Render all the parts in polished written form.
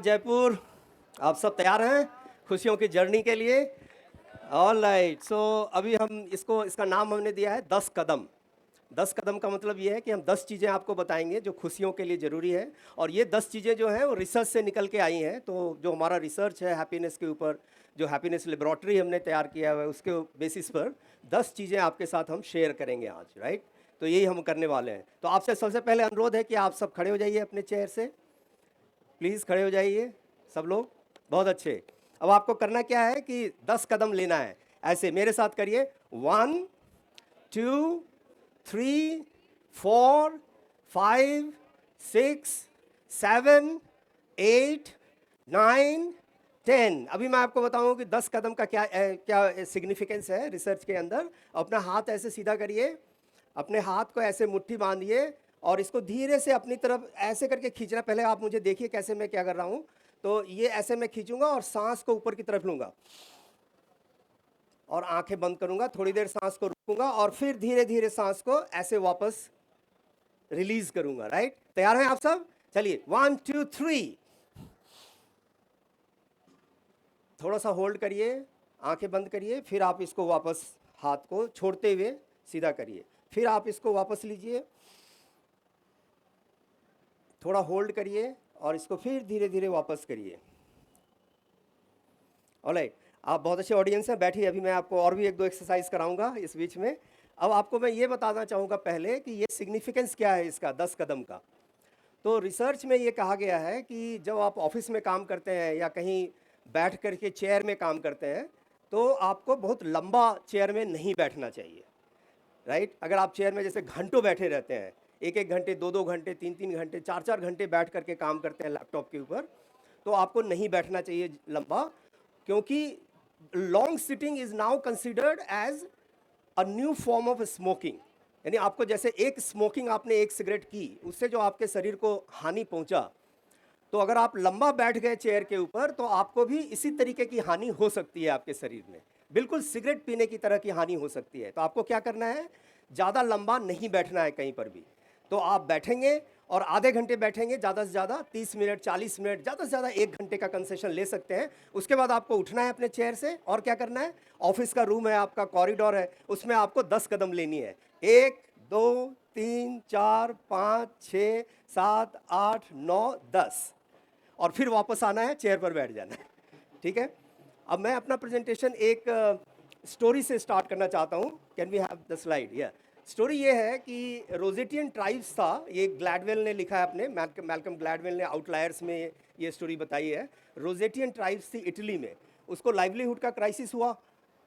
जयपुर, आप सब तैयार हैं खुशियों की जर्नी के लिए? All right. सो अभी हम इसका नाम हमने दिया है 10 कदम। 10 कदम का मतलब ये है कि हम 10 चीज़ें आपको बताएंगे जो खुशियों के लिए ज़रूरी है। और ये 10 चीज़ें जो हैं वो रिसर्च से निकल के आई हैं। तो जो हमारा रिसर्च है हैप्पीनेस के ऊपर, जो हैप्पीनेस लेबोरेटरी हमने तैयार किया हुआ है, उसके बेसिस पर 10 चीज़ें आपके साथ हम शेयर करेंगे आज, राइट? तो यही हम करने वाले हैं। तो आपसे सबसे पहले अनुरोध है कि आप सब खड़े हो जाइए अपने चेयर से, प्लीज़ खड़े हो जाइए सब लोग। बहुत अच्छे। अब आपको करना क्या है कि 10 कदम लेना है। ऐसे मेरे साथ करिए। 1 2 3 4 5 6 7 8 9 10। अभी मैं आपको बताऊं कि 10 कदम का क्या सिग्निफिकेंस है रिसर्च के अंदर। अपना हाथ ऐसे सीधा करिए, अपने हाथ को ऐसे मुट्ठी बांधिए और इसको धीरे से अपनी तरफ ऐसे करके खींचना। पहले आप मुझे देखिए कैसे मैं क्या कर रहा हूँ। तो ये ऐसे मैं खींचूंगा और सांस को ऊपर की तरफ लूंगा और आंखें बंद करूंगा। थोड़ी देर सांस को रुकूंगा और फिर धीरे धीरे सांस को ऐसे वापस रिलीज करूंगा। राइट? तैयार हैं आप सब? चलिए 1 2 3। थोड़ा सा होल्ड करिए, आंखें बंद करिए, फिर आप इसको वापस हाथ को छोड़ते हुए सीधा करिए। फिर आप इसको वापस लीजिए, थोड़ा होल्ड करिए और इसको फिर धीरे धीरे वापस करिए। ऑलराइट, आप बहुत अच्छे ऑडियंस हैं, बैठिए। अभी मैं आपको और भी एक दो एक्सरसाइज कराऊंगा इस बीच में। अब आपको मैं ये बताना चाहूँगा पहले कि ये सिग्निफिकेंस क्या है इसका 10 कदम का। तो रिसर्च में ये कहा गया है कि जब आप ऑफिस में काम करते हैं या कहीं बैठ कर के चेयर में काम करते हैं तो आपको बहुत लंबा चेयर में नहीं बैठना चाहिए। राइट? अगर आप चेयर में जैसे घंटों बैठे रहते हैं, एक एक घंटे, दो दो घंटे, तीन तीन घंटे, चार चार घंटे बैठ करके काम करते हैं लैपटॉप के ऊपर, तो आपको नहीं बैठना चाहिए लंबा। क्योंकि long sitting is now considered as a new form of smoking. यानी आपको जैसे एक स्मोकिंग आपने एक सिगरेट की, उससे जो आपके शरीर को हानि पहुंचा, तो अगर आप लंबा बैठ गए चेयर के ऊपर तो आपको भी इसी तरीके की हानि हो सकती है आपके शरीर में। बिल्कुल सिगरेट पीने की तरह की हानि हो सकती है। तो आपको क्या करना है, ज़्यादा लंबा नहीं बैठना है कहीं पर भी। तो आप बैठेंगे और आधे घंटे बैठेंगे, ज़्यादा से ज़्यादा 30 मिनट, 40 मिनट, ज़्यादा से ज़्यादा 1 घंटे का कंसेशन ले सकते हैं। उसके बाद आपको उठना है अपने चेयर से और क्या करना है, ऑफिस का रूम है आपका, कॉरिडोर है, उसमें आपको 10 कदम लेनी है। 1 2 3 4 5 6 7 8 9 10 और फिर वापस आना है, चेयर पर बैठ जाना है। ठीक है? अब मैं अपना प्रेजेंटेशन एक स्टोरी से स्टार्ट करना चाहता हूँ। Can we have the slide? या स्टोरी ये है कि रोजेटियन ट्राइब्स था, ये ग्लैडवेल ने लिखा है अपने, मैल्कम ग्लैडवेल ने आउटलायर्स में ये स्टोरी बताई है। रोजेटियन ट्राइब्स थी इटली में, उसको लाइवलीहुड का क्राइसिस हुआ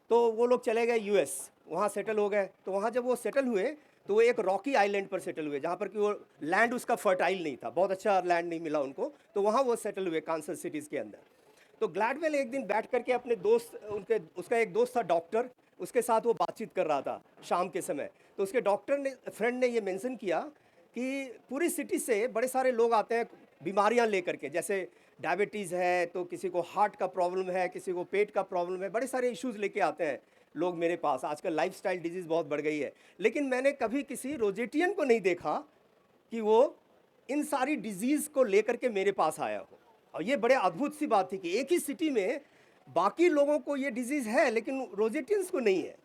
तो वो लोग चले गए यूएस, वहाँ सेटल हो गए। तो वहाँ जब वो सेटल हुए तो वो एक रॉकी आइलैंड पर सेटल हुए, जहाँ पर कि वो लैंड उसका फर्टाइल नहीं था, बहुत अच्छा लैंड नहीं मिला उनको, तो वहाँ वो सेटल हुए कांसस सिटीज़ के अंदर। तो ग्लैडवेल एक दिन बैठ करके अपने दोस्त, उसका एक दोस्त था डॉक्टर, उसके साथ वो बातचीत कर रहा था शाम के समय। तो उसके डॉक्टर ने, फ्रेंड ने ये मेंशन किया कि पूरी सिटी से बड़े सारे लोग आते हैं बीमारियां लेकर के, जैसे डायबिटीज़ है, तो किसी को हार्ट का प्रॉब्लम है, किसी को पेट का प्रॉब्लम है, बड़े सारे इश्यूज़ लेके आते हैं लोग मेरे पास। आजकल लाइफस्टाइल डिजीज़ बहुत बढ़ गई है, लेकिन मैंने कभी किसी रोजेटियन को नहीं देखा कि वो इन सारी डिजीज़ को लेकर के मेरे पास आया हो। और ये बड़े अद्भुत सी बात थी कि एक ही सिटी में बाकी लोगों को ये डिजीज़ है लेकिन रोजेटियंस को नहीं है।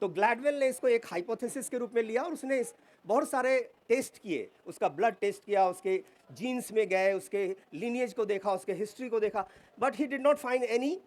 तो ग्लैडवेल ने इसको एक हाइपोथेसिस के रूप में लिया और उसने बहुत सारे टेस्ट किए, उसका ब्लड टेस्ट किया, उसके जीन्स में गए, उसके लीनिएज को देखा, उसके हिस्ट्री को देखा, but he did not find any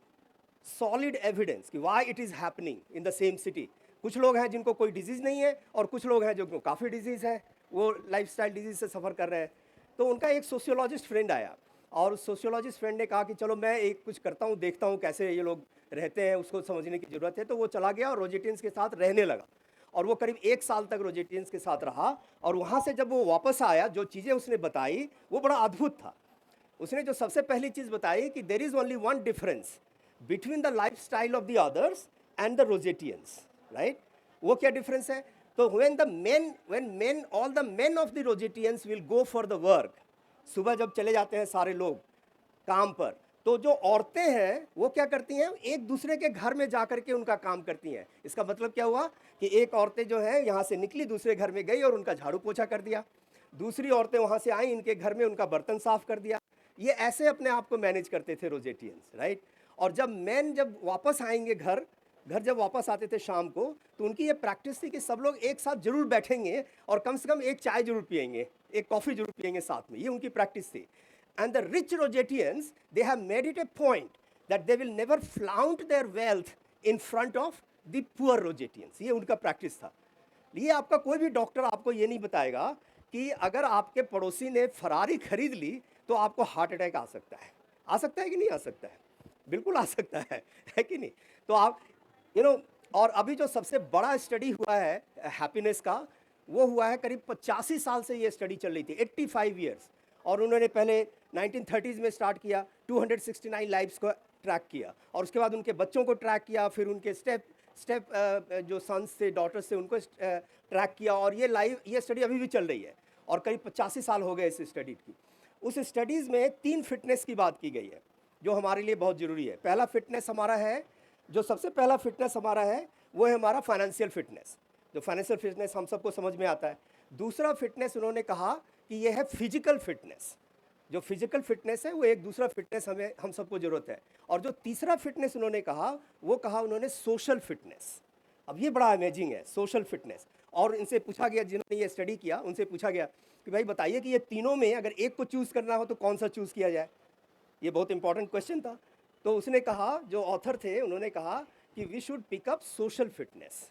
solid evidence कि why it is happening in the same city. कुछ लोग हैं जिनको कोई डिजीज़ नहीं है और कुछ लोग हैं जिनको काफ़ी डिजीज़ है, वो लाइफस्टाइल डिजीज़ से सफ़र कर रहे हैं। तो उनका एक सोशियोलॉजिस्ट फ्रेंड आया और उस सोशियोलॉजिस्ट फ्रेंड ने कहा कि चलो मैं एक कुछ करता हूँ, देखता हूँ कैसे ये लोग रहते हैं, उसको समझने की ज़रूरत है। तो वो चला गया और रोजेटियंस के साथ रहने लगा और वो करीब 1 साल तक रोजेटियंस के साथ रहा। और वहाँ से जब वो वापस आया, जो चीज़ें उसने बताई वो बड़ा अद्भुत था। उसने जो सबसे पहली चीज़ बताई कि there is only one difference between the life style of the others and the Rosetans. Right? वो क्या डिफरेंस है? तो when all the men of the रोजेटियंस will go for the work, सुबह जब चले जाते हैं सारे लोग काम पर, तो जो औरतें हैं वो क्या करती हैं, एक दूसरे के घर में जाकर के उनका काम करती हैं। इसका मतलब क्या हुआ कि एक औरतें जो है यहाँ से निकली, दूसरे घर में गई और उनका झाड़ू पोछा कर दिया। दूसरी औरतें वहाँ से आई, इनके घर में उनका बर्तन साफ कर दिया। ये ऐसे अपने आप को मैनेज करते थे रोजेटियंस, राइट। और जब मैन जब वापस आएंगे घर, घर जब वापस आते थे शाम को, तो उनकी ये प्रैक्टिस थी कि सब लोग एक साथ जरूर बैठेंगे और कम से कम एक चाय जरूर पियेंगे, एक कॉफ़ी जरूर पियेंगे साथ में, ये उनकी प्रैक्टिस थी। And the rich Rosetans they have made it a point that they will never flaunt their wealth in front of the poor Rosetans, ये उनका प्रैक्टिस था। ये आपका कोई भी डॉक्टर आपको ये नहीं बताएगा कि अगर आपके पड़ोसी ने फरारी खरीद ली तो आपको हार्ट अटैक आ सकता है। आ सकता है कि नहीं आ सकता है? बिल्कुल आ सकता है कि नहीं? तो आप और अभी जो सबसे बड़ा स्टडी हुआ है हैप्पीनेस का, वो हुआ है करीब 85 साल से ये स्टडी चल रही थी, 85 ईयर्स। और उन्होंने पहले 1930s में स्टार्ट किया, 269 लाइव्स को ट्रैक किया, और उसके बाद उनके बच्चों को ट्रैक किया, फिर उनके स्टेप जो सन्स थे, डॉटर्स थे, उनको ट्रैक किया, और ये स्टडी अभी भी चल रही है और करीब 85 साल हो गए इस स्टडी की। उस स्टडीज़ में 3 फिटनेस की बात की गई है जो हमारे लिए बहुत ज़रूरी है। पहला फिटनेस हमारा है, जो सबसे पहला फिटनेस हमारा है वो है हमारा फाइनेंशियल फिटनेस, जो फाइनेंशियल फिटनेस हम सबको समझ में आता है। दूसरा फिटनेस उन्होंने कहा कि ये है फिजिकल फिटनेस, जो फिजिकल फिटनेस है वो एक दूसरा फिटनेस हम सबको ज़रूरत है। और जो तीसरा फिटनेस उन्होंने कहा, वो कहा उन्होंने सोशल फिटनेस। अब ये बड़ा अमेजिंग है, सोशल फिटनेस। और इनसे पूछा गया, जिन्होंने ये स्टडी किया उनसे पूछा गया कि भाई बताइए कि ये तीनों में अगर एक को चूज़ करना हो तो कौन सा चूज़ किया जाए। ये बहुत इंपॉर्टेंट क्वेश्चन था। तो उसने कहा, जो ऑथर थे उन्होंने कहा कि we should pick up social fitness.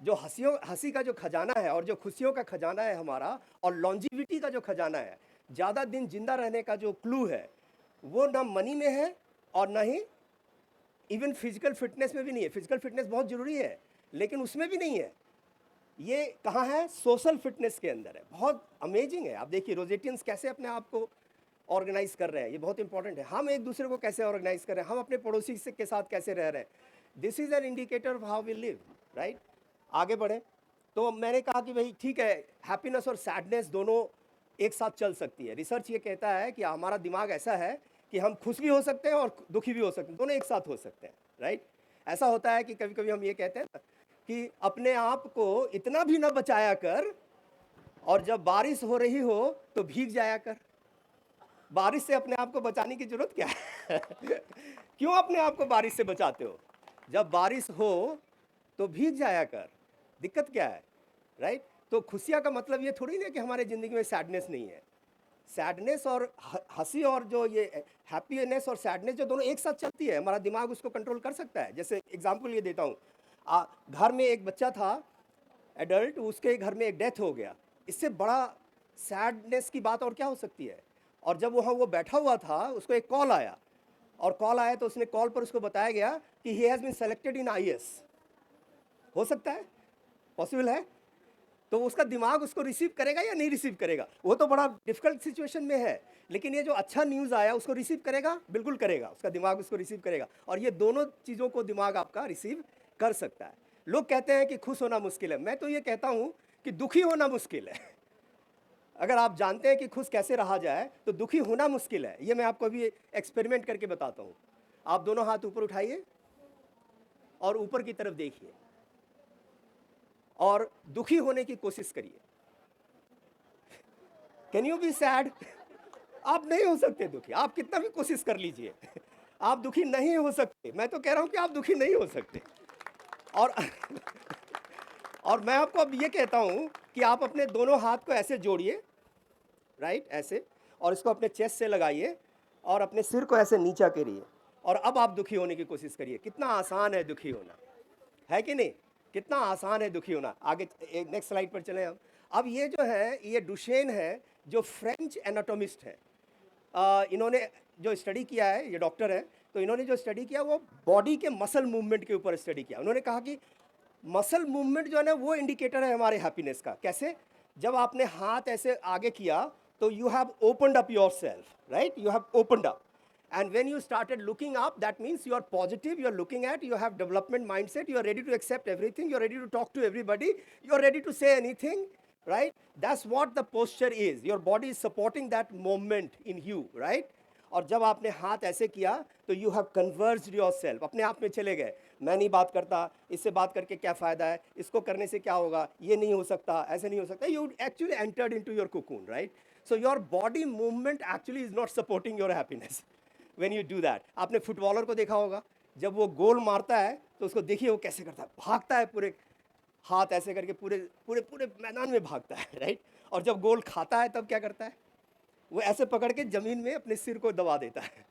जो हंसी का जो खजाना है और जो खुशियों का खजाना है हमारा, और लॉन्जिविटी का जो खजाना है, ज़्यादा दिन जिंदा रहने का जो क्लू है, वो ना मनी में है और ना ही इवन फिजिकल फिटनेस में भी नहीं है। फिजिकल फिटनेस बहुत ज़रूरी है लेकिन उसमें भी नहीं है। ये कहाँ है? सोशल फिटनेस के अंदर है। बहुत अमेजिंग है। आप देखिए रोजेटियंस कैसे अपने आप को ऑर्गेनाइज कर रहे हैं, ये बहुत इंपॉर्टेंट है। हम एक दूसरे को कैसे ऑर्गेनाइज कर रहे हैं, हम अपने पड़ोसी के साथ कैसे रह रहे हैं, this is an indicator of how we live, right. आगे बढ़े तो मैंने कहा कि भाई ठीक है, हैप्पीनेस और सैडनेस दोनों एक साथ चल सकती है। रिसर्च ये कहता है कि हमारा दिमाग ऐसा है कि हम खुश भी हो सकते हैं और दुखी भी हो सकते हैं, दोनों एक साथ हो सकते हैं, राइट। ऐसा होता है कि कभी कभी हम ये कहते हैं ना कि अपने आप को इतना भी ना बचाया कर, और जब बारिश हो रही हो तो भीग जाया कर। बारिश से अपने आप को बचाने की जरूरत क्या है? क्यों अपने आप को बारिश से बचाते हो? जब बारिश हो तो भीग जाया कर, दिक्कत क्या है, राइट। तो खुशियाँ का मतलब ये थोड़ी ना कि हमारे ज़िंदगी में सैडनेस नहीं है। सैडनेस और हंसी और जो ये हैप्पीनेस और सैडनेस जो दोनों एक साथ चलती है, हमारा दिमाग उसको कंट्रोल कर सकता है। जैसे एग्जांपल ये देता हूँ, घर में एक बच्चा था एडल्ट, उसके घर में एक डेथ हो गया, इससे बड़ा सैडनेस की बात और क्या हो सकती है। और जब वहाँ वो बैठा हुआ था, उसको एक कॉल आया, और कॉल आया तो उसने कॉल पर उसको बताया गया कि he has been selected in IAS. हो सकता है, पॉसिबल है। तो उसका दिमाग उसको रिसीव करेगा या नहीं रिसीव करेगा? वो तो बड़ा डिफिकल्ट सिचुएशन में है, लेकिन ये जो अच्छा न्यूज़ आया उसको रिसीव करेगा, बिल्कुल करेगा, उसका दिमाग उसको रिसीव करेगा। और ये दोनों चीज़ों को दिमाग आपका रिसीव कर सकता है। लोग कहते हैं कि खुश होना मुश्किल है, मैं तो ये कहता हूँ कि दुखी होना मुश्किल है। अगर आप जानते हैं कि खुश कैसे रहा जाए तो दुखी होना मुश्किल है। ये मैं आपको अभी एक्सपेरिमेंट करके बताता हूँ। आप दोनों हाथ ऊपर उठाइए और ऊपर की तरफ देखिए और दुखी होने की कोशिश करिए। Can you be sad? आप नहीं हो सकते दुखी, आप कितना भी कोशिश कर लीजिए, आप दुखी नहीं हो सकते। मैं तो कह रहा हूं कि आप दुखी नहीं हो सकते। और और मैं आपको अब ये कहता हूं कि आप अपने दोनों हाथ को ऐसे जोड़िए, राइट, ऐसे, और इसको अपने चेस्ट से लगाइए और अपने सिर को ऐसे नीचा करिए, और अब आप दुखी होने की कोशिश करिए। कितना आसान है दुखी होना, है कि नहीं? कितना आसान है दुखी होना। आगे नेक्स्ट स्लाइड पर चलें हम। अब ये जो है, ये डुशेन है, जो फ्रेंच एनाटोमिस्ट है। इन्होंने जो स्टडी किया है, ये डॉक्टर है, तो इन्होंने जो स्टडी किया वो बॉडी के मसल मूवमेंट के ऊपर स्टडी किया। उन्होंने कहा कि मसल मूवमेंट जो है ना, वो इंडिकेटर है हमारे हैप्पीनेस का। कैसे? जब आपने हाथ ऐसे आगे किया तो you have opened up your self, right, you have opened up, and when you started looking up, that means you are positive, you are looking at, you have development mindset, you are ready to accept everything, you are ready to talk to everybody, you are ready to say anything, right? That's what the posture is. Your body is supporting that moment in you, right? और जब आपने हाथ ऐसे किया तो you have conversed your self, अपने आप में चले गए। मैं नहीं बात करता, इससे बात करके क्या फ़ायदा है, इसको करने से क्या होगा, ये नहीं हो सकता, ऐसे नहीं हो सकता। You actually entered into your cocoon, right? So your body movement actually is not supporting your happiness when you do that. आपने फुटबॉलर को देखा होगा, जब वो गोल मारता है तो उसको देखिए वो कैसे करता है, भागता है पूरे हाथ ऐसे करके पूरे पूरे पूरे मैदान में भागता है, राइट? और जब गोल खाता है तब क्या करता है? वो ऐसे पकड़ के जमीन में अपने सिर को दबा देता है,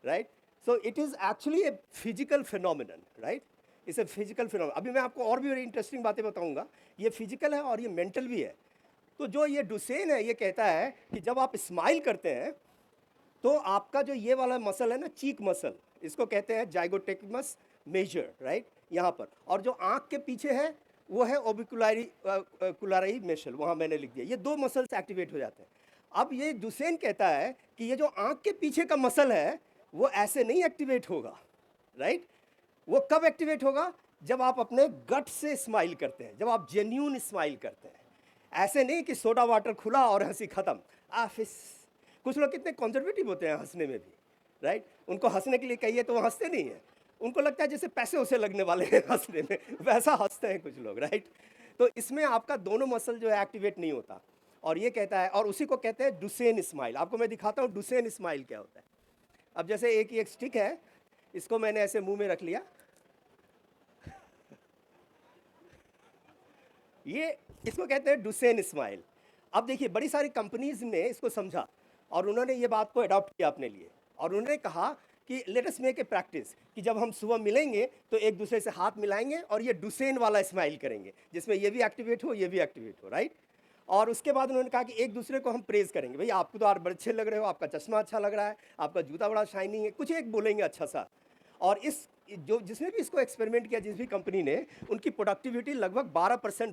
right? So it is actually a physical phenomenon, right? It's a physical phenomenon. अभी मैं आपको और भी बड़ी इंटरेस्टिंग बातें बताऊंगा. ये फिजिकल है और ये मेंटल भी है. तो जो ये डुसेन है ये कहता है कि जब आप स्माइल करते हैं तो आपका जो ये वाला मसल है ना, चीक मसल, इसको कहते हैं जाइगोटेक्टिमस मेजर, राइट? यहाँ पर. और जो आँख के पीछे है वो है ओबिकुलरी मसल, वहाँ मैंने लिख दिया. ये दो मसल्स एक्टिवेट हो जाते हैं. अब ये डुसेन कहता है कि ये जो आँख के पीछे का मसल है वो ऐसे नहीं एक्टिवेट होगा, राइट? वो कब एक्टिवेट होगा? जब आप अपने गट से स्माइल करते हैं, जब आप जेन्यून स्माइल करते हैं. ऐसे नहीं कि सोडा वाटर खुला और हंसी खत्म. कुछ लोग कितने कंजर्वेटिव होते हैं हंसने में भी, राइट? उनको हंसने के लिए कहिए तो वो हंसते नहीं हैं. उनको लगता है जैसे पैसे उसे लगने वाले हैं हंसने में, वैसा हंसते हैं कुछ लोग, राइट? तो इसमें आपका दोनों मसल जो है एक्टिवेट नहीं होता. और ये कहता है, और उसी को कहते हैं डुसेन स्माइल. आपको मैं दिखाता हूँ डुसेन स्माइल क्या होता है. अब जैसे एक स्टिक है, इसको मैंने ऐसे मुंह में रख लिया, ये इसको कहते हैं डुसेन स्माइल. अब देखिए बड़ी सारी कंपनीज ने इसको समझा और उन्होंने ये बात को अडॉप्ट किया अपने लिए. और उन्होंने कहा कि let us make a practice कि जब हम सुबह मिलेंगे तो एक दूसरे से हाथ मिलाएंगे और ये डुसेन वाला स्माइल करेंगे, जिसमें ये भी एक्टिवेट हो, ये भी एक्टिवेट हो, राइट? और उसके बाद उन्होंने कहा कि एक दूसरे को हम प्रेज़ करेंगे. भई आपको तो आप बड़े अच्छे लग रहे हो, आपका चश्मा अच्छा लग रहा है, आपका जूता बड़ा शाइनिंग है, कुछ एक बोलेंगे अच्छा सा. और इस जो जिसने भी इसको एक्सपेरिमेंट किया, जिस भी कंपनी ने, उनकी प्रोडक्टिविटी लगभग 12%